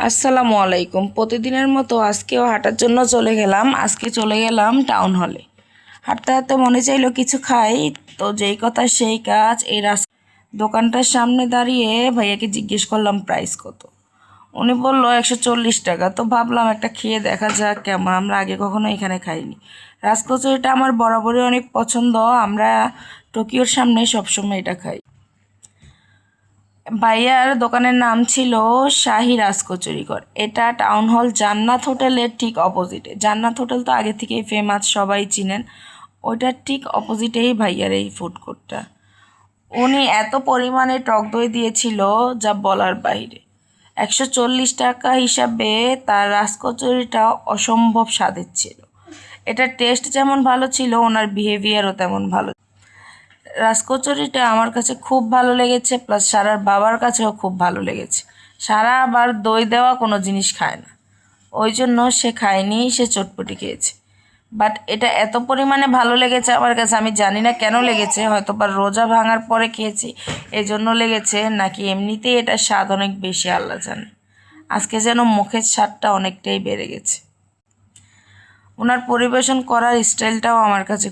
আসসালামু আলাইকুম। প্রতিদিনের মতো আজকেও হাঁটার জন্য চলে গেলাম। আজকে চলে গেলাম টাউন হলে। হাঁটতে হাঁটতে মনে চাইলো কিছু খাই, তো যেই কথা সেই কাজ। এই দোকানটার সামনে দাঁড়িয়ে ভাইয়াকে জিজ্ঞেস করলাম প্রাইস কত। উনি বললো 140 টাকা। তো ভাবলাম একটা খেয়ে দেখা যাক কেমন, আমরা আগে কখনো এখানে খাইনি। রাজকচুরিটা আমার বরাবরই অনেক পছন্দ, আমরা টোকিওর সামনে সবসময় এটা খাই। ভাইয়ার দোকানের নাম ছিল শাহী রাজকচুরিঘর। এটা টাউন হল জান্নাত হোটেলের ঠিক অপোজিটে। জান্নাত হোটেল তো আগে থেকেই ফেমাস, সবাই চিনেন। ওইটার ঠিক অপোজিটেই ভাইয়ার এই ফুড কোর্টটা। উনি এত পরিমাণে টক দই দিয়েছিল যা বলার বাইরে। 140 টাকা হিসাবে তার রাজকচুরিটা অসম্ভব স্বাদের ছিল। এটার টেস্ট যেমন ভালো ছিল, ওনার বিহেভিয়ারও তেমন ভালো। রাজকচুরিটা আমার কাছে খুব ভালো লেগেছে, প্লাস সারার বাবার কাছেও খুব ভালো লেগেছে। সারা আবার দই দেওয়া কোনো জিনিস খায় না, ওই জন্য সে খায়নি, সে চটপটি খেয়েছে। বাট এটা এত পরিমাণে ভালো লেগেছে আমার কাছে, আমি জানি না কেন লেগেছে, হয়তো বা রোজা ভাঙার পরে খেয়েছি এই জন্য লেগেছে, নাকি এমনিতেই এটার স্বাদ অনেক বেশি আল্লাহ জানে। আজকে যেন মুখের স্বাদটা অনেকটাই বেড়ে গেছে। ওনার পরিবেশন করার স্টাইলটাও আমার কাছে খুব